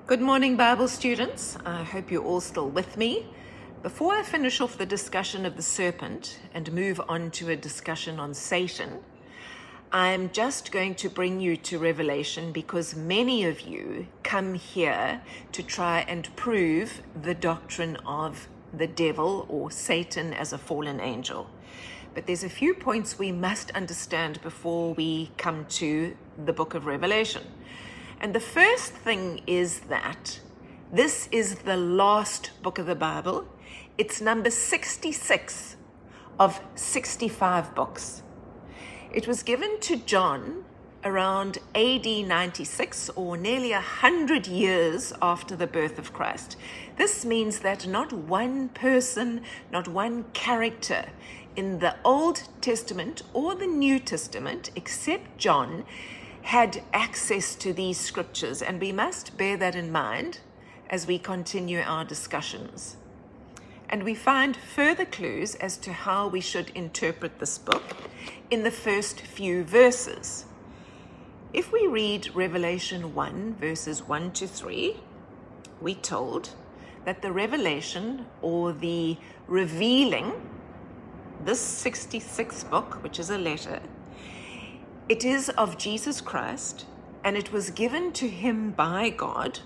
Good morning, Bible students. I hope you're all still with me. Before I finish off the discussion of the serpent and move on to a discussion on Satan, I'm just going to bring you to Revelation because many of you come here to try and prove the doctrine of the devil or Satan as a fallen angel. But there's a few points we must understand before we come to the book of Revelation. And the first thing is that this is the last book of the Bible. It's number 66 of 65 books. It was given to John around AD 96, or nearly 100 years after the birth of Christ. This means that not one person, not one character in the Old Testament or the New Testament, except John, had access to these scriptures, and we must bear that in mind as we continue our discussions. And we find further clues as to how we should interpret this book in the first few verses. If we read Revelation 1, verses 1 to 3, we're told that the revelation or the revealing, this 66th book, which is a letter, it is of Jesus Christ, and it was given to him by God.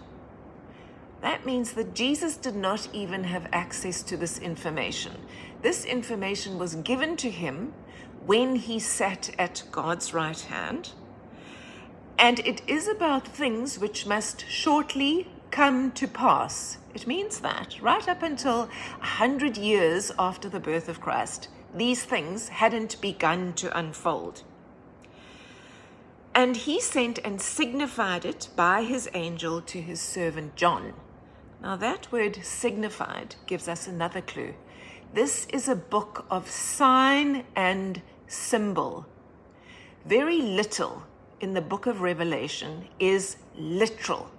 That means that Jesus did not even have access to this information. This information was given to him when he sat at God's right hand. And it is about things which must shortly come to pass. It means that right up until 100 years after the birth of Christ, these things hadn't begun to unfold. And he sent and signified it by his angel to his servant John. Now that word signified gives us another clue. This is a book of sign and symbol. Very little in the book of Revelation is literal.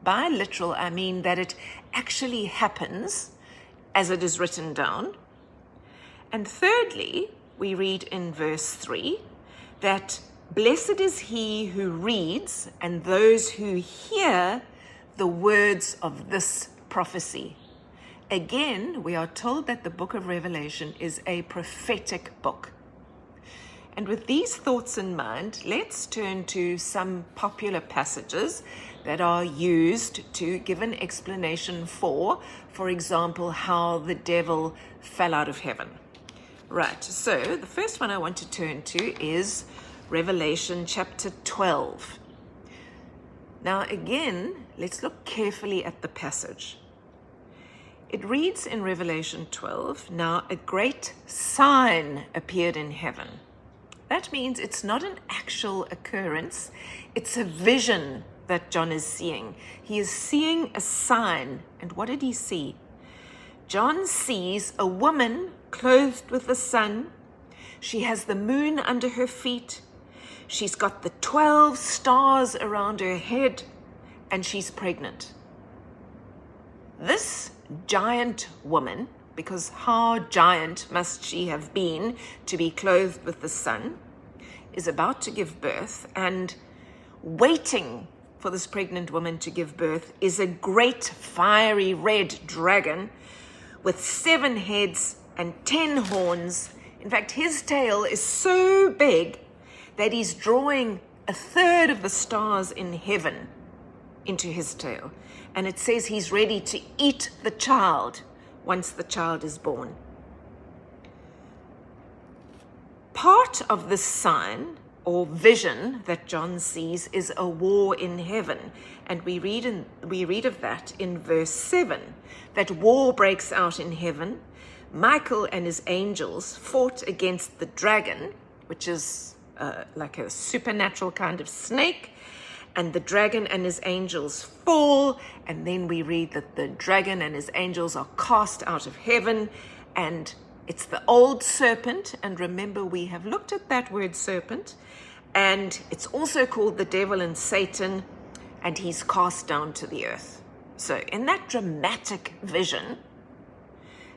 By literal, I mean that it actually happens as it is written down. And thirdly, we read in verse 3 that blessed is he who reads and those who hear the words of this prophecy. Again, we are told that the book of Revelation is a prophetic book. And with these thoughts in mind, let's turn to some popular passages that are used to give an explanation for example, how the devil fell out of heaven. Right, so the first one I want to turn to is Revelation chapter 12. Now again, let's look carefully at the passage. It reads in Revelation 12, now a great sign appeared in heaven. That means it's not an actual occurrence, it's a vision that John is seeing. He is seeing a sign, and what did he see? John sees a woman clothed with the sun. She has the moon under her feet. She's got the 12 stars around her head, and she's pregnant. This giant woman, because how giant must she have been to be clothed with the sun, is about to give birth, and waiting for this pregnant woman to give birth is a great fiery red dragon with 7 heads and 10 horns. In fact, his tail is so big that he's drawing 1/3 of the stars in heaven into his tail. And it says he's ready to eat the child once the child is born. Part of this sign or vision that John sees is a war in heaven. And we read of that in verse 7, that war breaks out in heaven. Michael and his angels fought against the dragon, which is like a supernatural kind of snake, and the dragon and his angels fall, and then we read that the dragon and his angels are cast out of heaven, and it's the old serpent. And remember, we have looked at that word serpent, and it's also called the devil and Satan, and he's cast down to the earth. So in that dramatic vision,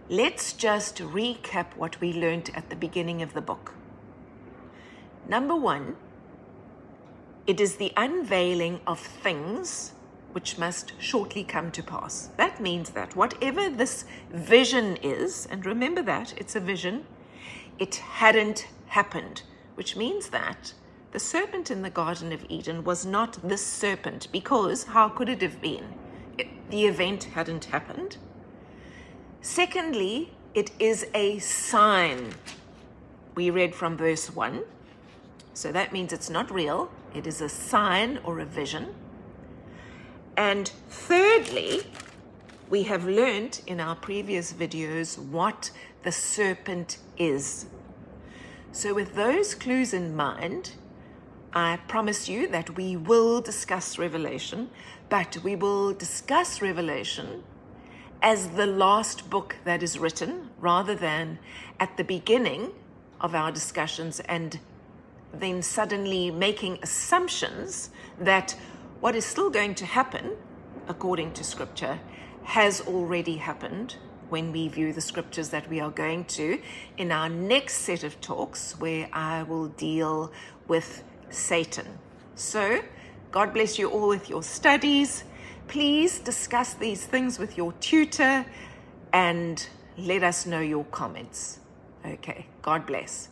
let's just recap what we learned at the beginning of the book. Number 1, it is the unveiling of things which must shortly come to pass. That means that whatever this vision is, and remember that it's a vision, it hadn't happened, which means that the serpent in the Garden of Eden was not this serpent, because how could it have been? The event hadn't happened. Secondly, it is a sign. We read from verse 1. So that means it's not real. It is a sign or a vision. And thirdly, we have learned in our previous videos what the serpent is. So with those clues in mind, I promise you that we will discuss Revelation, but we will discuss Revelation as the last book that is written, rather than at the beginning of our discussions and then suddenly making assumptions that what is still going to happen, according to Scripture, has already happened when we view the Scriptures that we are going to in our next set of talks, where I will deal with Satan. So, God bless you all with your studies. Please discuss these things with your tutor and let us know your comments. Okay, God bless.